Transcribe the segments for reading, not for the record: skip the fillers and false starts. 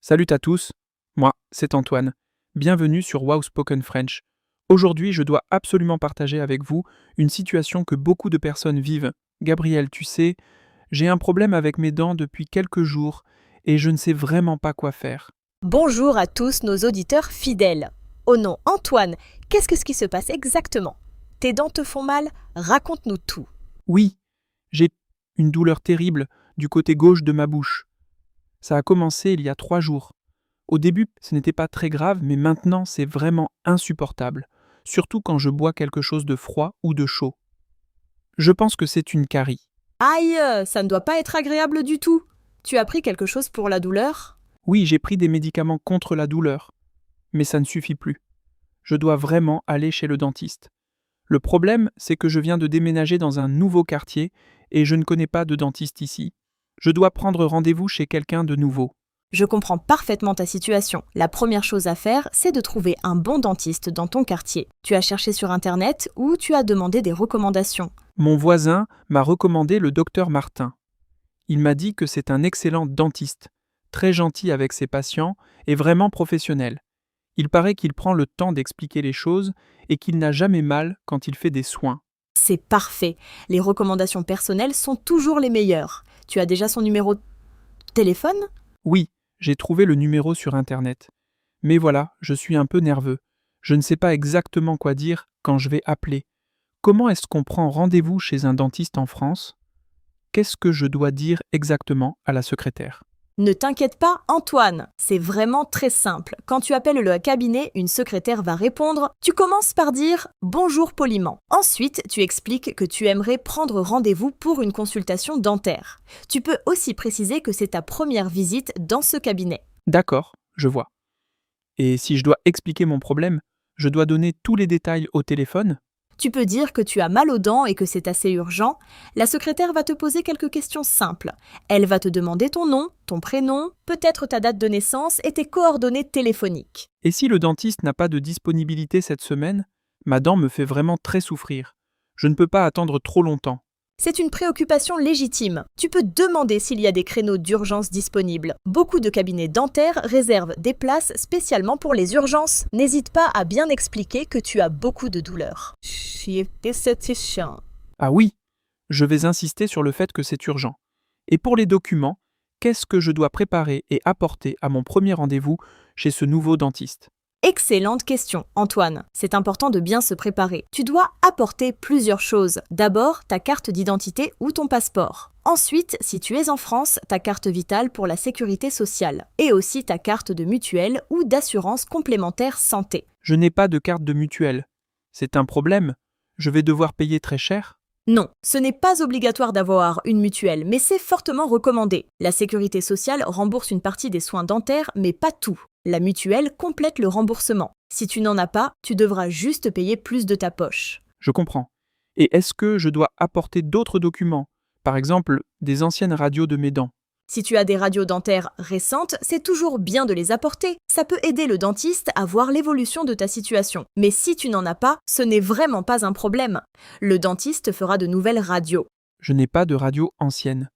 Salut à tous, moi, c'est Antoine. Bienvenue sur Wow Spoken French. Aujourd'hui, je dois absolument partager avec vous une situation que beaucoup de personnes vivent. Gabriel, tu sais, j'ai un problème avec mes dents depuis quelques jours et je ne sais vraiment pas quoi faire. Bonjour à tous nos auditeurs fidèles. Oh non, Antoine, qu'est-ce qui se passe exactement? Tes dents te font mal? Raconte-nous tout. Oui, j'ai une douleur terrible du côté gauche de ma bouche. Ça a commencé il y a 3 jours. Au début, ce n'était pas très grave, mais maintenant, c'est vraiment insupportable, surtout quand je bois quelque chose de froid ou de chaud. Je pense que c'est une carie. Aïe, ça ne doit pas être agréable du tout. Tu as pris quelque chose pour la douleur? Oui, j'ai pris des médicaments contre la douleur, mais ça ne suffit plus. Je dois vraiment aller chez le dentiste. Le problème, c'est que je viens de déménager dans un nouveau quartier et je ne connais pas de dentiste ici. Je dois prendre rendez-vous chez quelqu'un de nouveau. Je comprends parfaitement ta situation. La première chose à faire, c'est de trouver un bon dentiste dans ton quartier. Tu as cherché sur Internet ou tu as demandé des recommandations. Mon voisin m'a recommandé le docteur Martin. Il m'a dit que c'est un excellent dentiste, très gentil avec ses patients et vraiment professionnel. Il paraît qu'il prend le temps d'expliquer les choses et qu'il n'a jamais mal quand il fait des soins. C'est parfait. Les recommandations personnelles sont toujours les meilleures. Tu as déjà son numéro de téléphone? Oui, j'ai trouvé le numéro sur Internet. Mais voilà, je suis un peu nerveux. Je ne sais pas exactement quoi dire quand je vais appeler. Comment est-ce qu'on prend rendez-vous chez un dentiste en France? Qu'est-ce que je dois dire exactement à la secrétaire? Ne t'inquiète pas, Antoine, c'est vraiment très simple. Quand tu appelles le cabinet, une secrétaire va répondre. Tu commences par dire bonjour poliment. Ensuite, tu expliques que tu aimerais prendre rendez-vous pour une consultation dentaire. Tu peux aussi préciser que c'est ta première visite dans ce cabinet. D'accord, je vois. Et si je dois expliquer mon problème, je dois donner tous les détails au téléphone? Tu peux dire que tu as mal aux dents et que c'est assez urgent. La secrétaire va te poser quelques questions simples. Elle va te demander ton nom, ton prénom, peut-être ta date de naissance et tes coordonnées téléphoniques. Et si le dentiste n'a pas de disponibilité cette semaine, ma dent me fait vraiment très souffrir. Je ne peux pas attendre trop longtemps. C'est une préoccupation légitime. Tu peux demander s'il y a des créneaux d'urgence disponibles. Beaucoup de cabinets dentaires réservent des places spécialement pour les urgences. N'hésite pas à bien expliquer que tu as beaucoup de douleurs. Ah oui, je vais insister sur le fait que c'est urgent. Et pour les documents, qu'est-ce que je dois préparer et apporter à mon premier rendez-vous chez ce nouveau dentiste? Excellente question, Antoine. C'est important de bien se préparer. Tu dois apporter plusieurs choses. D'abord, ta carte d'identité ou ton passeport. Ensuite, si tu es en France, ta carte vitale pour la sécurité sociale. Et aussi ta carte de mutuelle ou d'assurance complémentaire santé. Je n'ai pas de carte de mutuelle. C'est un problème. Je vais devoir payer très cher. Non, ce n'est pas obligatoire d'avoir une mutuelle, mais c'est fortement recommandé. La sécurité sociale rembourse une partie des soins dentaires, mais pas tout. La mutuelle complète le remboursement. Si tu n'en as pas, tu devras juste payer plus de ta poche. Je comprends. Et est-ce que je dois apporter d'autres documents? Par exemple, des anciennes radios de mes dents. Si tu as des radios dentaires récentes, c'est toujours bien de les apporter. Ça peut aider le dentiste à voir l'évolution de ta situation. Mais si tu n'en as pas, ce n'est vraiment pas un problème. Le dentiste fera de nouvelles radios. Je n'ai pas de radio ancienne.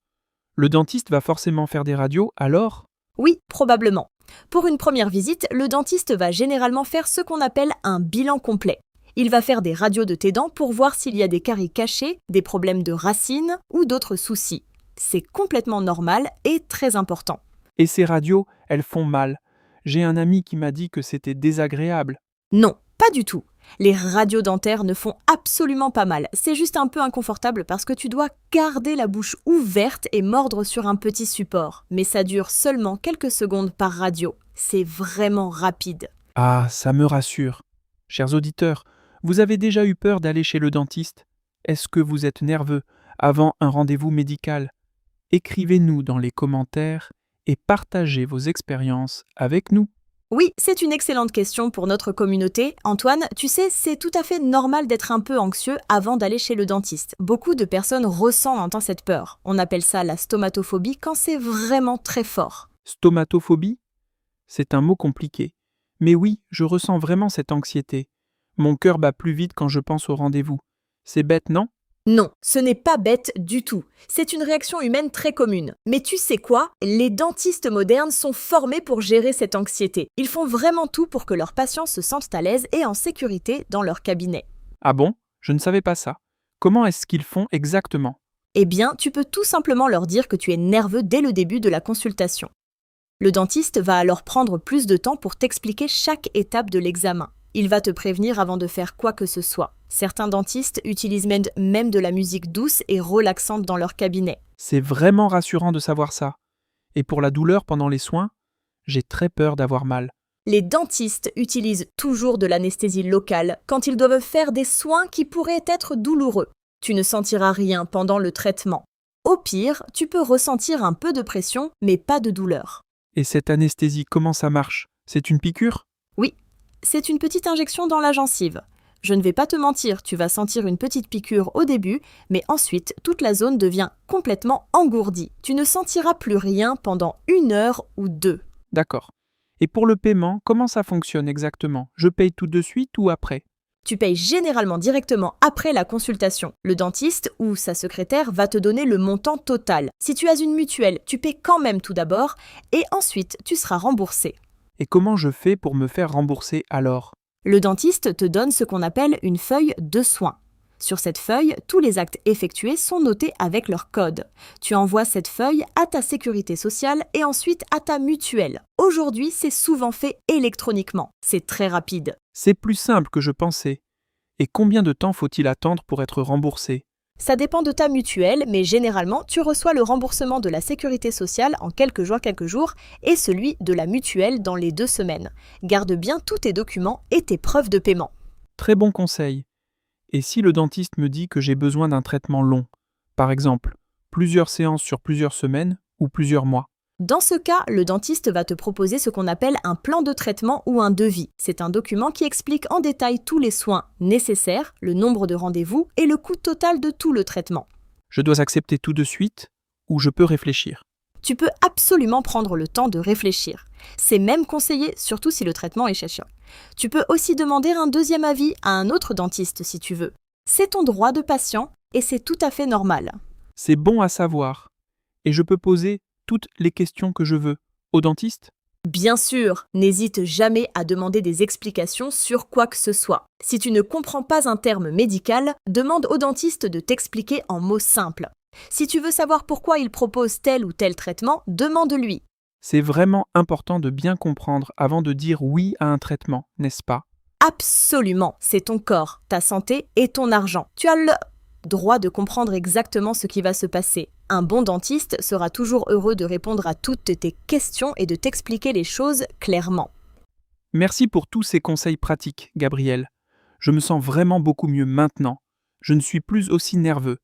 Le dentiste va forcément faire des radios, alors? Oui, probablement. Pour une première visite, le dentiste va généralement faire ce qu'on appelle un bilan complet. Il va faire des radios de tes dents pour voir s'il y a des caries cachées, des problèmes de racines ou d'autres soucis. C'est complètement normal et très important. Et ces radios, elles font mal. J'ai un ami qui m'a dit que c'était désagréable. Non, pas du tout. Les radios dentaires ne font absolument pas mal. C'est juste un peu inconfortable parce que tu dois garder la bouche ouverte et mordre sur un petit support. Mais ça dure seulement quelques secondes par radio. C'est vraiment rapide. Ah, ça me rassure. Chers auditeurs, vous avez déjà eu peur d'aller chez le dentiste? Est-ce que vous êtes nerveux avant un rendez-vous médical? Écrivez-nous dans les commentaires et partagez vos expériences avec nous. Oui, c'est une excellente question pour notre communauté. Antoine, tu sais, c'est tout à fait normal d'être un peu anxieux avant d'aller chez le dentiste. Beaucoup de personnes ressentent cette peur. On appelle ça la stomatophobie quand c'est vraiment très fort. Stomatophobie? C'est un mot compliqué. Mais oui, je ressens vraiment cette anxiété. Mon cœur bat plus vite quand je pense au rendez-vous. C'est bête, non? Non, ce n'est pas bête du tout. C'est une réaction humaine très commune. Mais tu sais quoi? Les dentistes modernes sont formés pour gérer cette anxiété. Ils font vraiment tout pour que leurs patients se sentent à l'aise et en sécurité dans leur cabinet. Ah bon? Je ne savais pas ça. Comment est-ce qu'ils font exactement? Eh bien, tu peux tout simplement leur dire que tu es nerveux dès le début de la consultation. Le dentiste va alors prendre plus de temps pour t'expliquer chaque étape de l'examen. Il va te prévenir avant de faire quoi que ce soit. Certains dentistes utilisent même de la musique douce et relaxante dans leur cabinet. C'est vraiment rassurant de savoir ça. Et pour la douleur pendant les soins, j'ai très peur d'avoir mal. Les dentistes utilisent toujours de l'anesthésie locale quand ils doivent faire des soins qui pourraient être douloureux. Tu ne sentiras rien pendant le traitement. Au pire, tu peux ressentir un peu de pression, mais pas de douleur. Et cette anesthésie, comment ça marche? C'est une piqûre? Oui, c'est une petite injection dans la gencive. Je ne vais pas te mentir, tu vas sentir une petite piqûre au début, mais ensuite, toute la zone devient complètement engourdie. Tu ne sentiras plus rien pendant 1 heure ou 2. D'accord. Et pour le paiement, comment ça fonctionne exactement? Je paye tout de suite ou après? Tu payes généralement directement après la consultation. Le dentiste ou sa secrétaire va te donner le montant total. Si tu as une mutuelle, tu paies quand même tout d'abord et ensuite tu seras remboursé. Et comment je fais pour me faire rembourser alors? Le dentiste te donne ce qu'on appelle une feuille de soins. Sur cette feuille, tous les actes effectués sont notés avec leur code. Tu envoies cette feuille à ta sécurité sociale et ensuite à ta mutuelle. Aujourd'hui, c'est souvent fait électroniquement. C'est très rapide. C'est plus simple que je pensais. Et combien de temps faut-il attendre pour être remboursé? Ça dépend de ta mutuelle, mais généralement, tu reçois le remboursement de la sécurité sociale en quelques jours et celui de la mutuelle dans les 2 semaines. Garde bien tous tes documents et tes preuves de paiement. Très bon conseil. Et si le dentiste me dit que j'ai besoin d'un traitement long, par exemple, plusieurs séances sur plusieurs semaines ou plusieurs mois? Dans ce cas, le dentiste va te proposer ce qu'on appelle un plan de traitement ou un devis. C'est un document qui explique en détail tous les soins nécessaires, le nombre de rendez-vous et le coût total de tout le traitement. Je dois accepter tout de suite ou je peux réfléchir? Tu peux absolument prendre le temps de réfléchir. C'est même conseillé, surtout si le traitement est cher. Tu peux aussi demander un deuxième avis à un autre dentiste si tu veux. C'est ton droit de patient et c'est tout à fait normal. C'est bon à savoir. Et je peux poser toutes les questions que je veux au dentiste? Bien sûr, n'hésite jamais à demander des explications sur quoi que ce soit. Si tu ne comprends pas un terme médical, demande au dentiste de t'expliquer en mots simples. Si tu veux savoir pourquoi il propose tel ou tel traitement, demande-lui. C'est vraiment important de bien comprendre avant de dire oui à un traitement, n'est-ce pas? Absolument, c'est ton corps, ta santé et ton argent. Tu as le droit de comprendre exactement ce qui va se passer. Un bon dentiste sera toujours heureux de répondre à toutes tes questions et de t'expliquer les choses clairement. Merci pour tous ces conseils pratiques, Gabriel. Je me sens vraiment beaucoup mieux maintenant. Je ne suis plus aussi nerveux.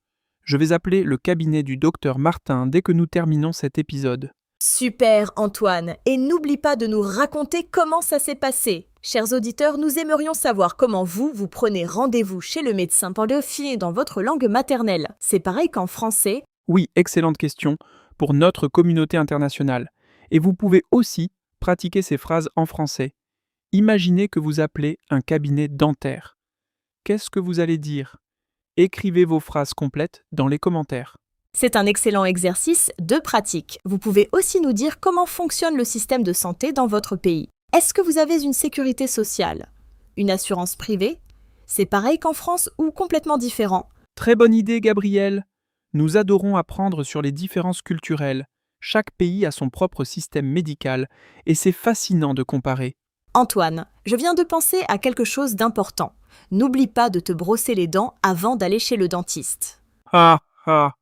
Je vais appeler le cabinet du docteur Martin dès que nous terminons cet épisode. Super Antoine, et n'oublie pas de nous raconter comment ça s'est passé. Chers auditeurs, nous aimerions savoir comment vous prenez rendez-vous chez le médecin pour le filer dans votre langue maternelle. C'est pareil qu'en français. Oui, excellente question pour notre communauté internationale. Et vous pouvez aussi pratiquer ces phrases en français. Imaginez que vous appelez un cabinet dentaire. Qu'est-ce que vous allez dire? Écrivez vos phrases complètes dans les commentaires. C'est un excellent exercice de pratique. Vous pouvez aussi nous dire comment fonctionne le système de santé dans votre pays. Est-ce que vous avez une sécurité sociale? Une assurance privée? C'est pareil qu'en France ou complètement différent? Très bonne idée, Gabriel. Nous adorons apprendre sur les différences culturelles. Chaque pays a son propre système médical et c'est fascinant de comparer. Antoine, je viens de penser à quelque chose d'important. N'oublie pas de te brosser les dents avant d'aller chez le dentiste. Ah, ah,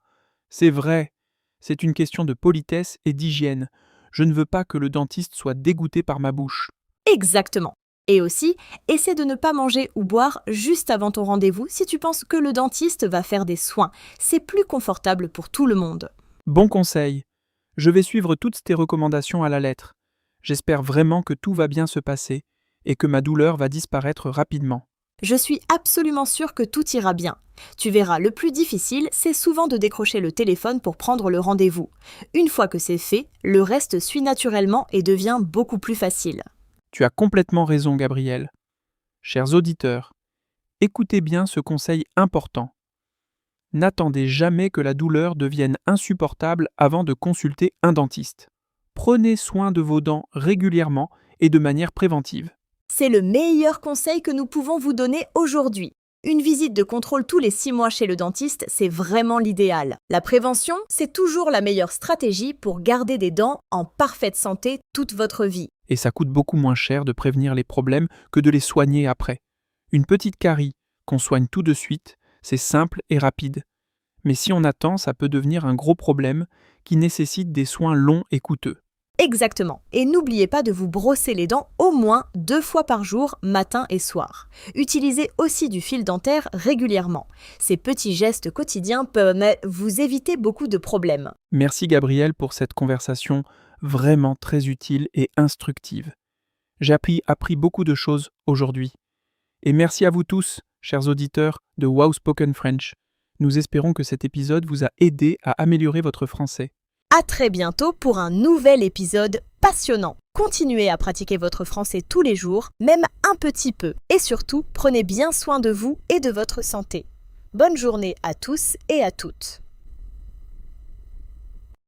c'est vrai. C'est une question de politesse et d'hygiène. Je ne veux pas que le dentiste soit dégoûté par ma bouche. Exactement. Et aussi, essaie de ne pas manger ou boire juste avant ton rendez-vous si tu penses que le dentiste va faire des soins. C'est plus confortable pour tout le monde. Bon conseil. Je vais suivre toutes tes recommandations à la lettre. J'espère vraiment que tout va bien se passer et que ma douleur va disparaître rapidement. Je suis absolument sûre que tout ira bien. Tu verras, le plus difficile, c'est souvent de décrocher le téléphone pour prendre le rendez-vous. Une fois que c'est fait, le reste suit naturellement et devient beaucoup plus facile. Tu as complètement raison, Gabriel. Chers auditeurs, écoutez bien ce conseil important. N'attendez jamais que la douleur devienne insupportable avant de consulter un dentiste. Prenez soin de vos dents régulièrement et de manière préventive. C'est le meilleur conseil que nous pouvons vous donner aujourd'hui. Une visite de contrôle tous les 6 mois chez le dentiste, c'est vraiment l'idéal. La prévention, c'est toujours la meilleure stratégie pour garder des dents en parfaite santé toute votre vie. Et ça coûte beaucoup moins cher de prévenir les problèmes que de les soigner après. Une petite carie qu'on soigne tout de suite, c'est simple et rapide. Mais si on attend, ça peut devenir un gros problème qui nécessite des soins longs et coûteux. Exactement. Et n'oubliez pas de vous brosser les dents au moins 2 fois par jour, matin et soir. Utilisez aussi du fil dentaire régulièrement. Ces petits gestes quotidiens peuvent vous éviter beaucoup de problèmes. Merci Gabriel pour cette conversation vraiment très utile et instructive. J'ai appris beaucoup de choses aujourd'hui. Et merci à vous tous, chers auditeurs de Wow Spoken French. Nous espérons que cet épisode vous a aidé à améliorer votre français. À très bientôt pour un nouvel épisode passionnant. Continuez à pratiquer votre français tous les jours, même un petit peu. Et surtout, prenez bien soin de vous et de votre santé. Bonne journée à tous et à toutes.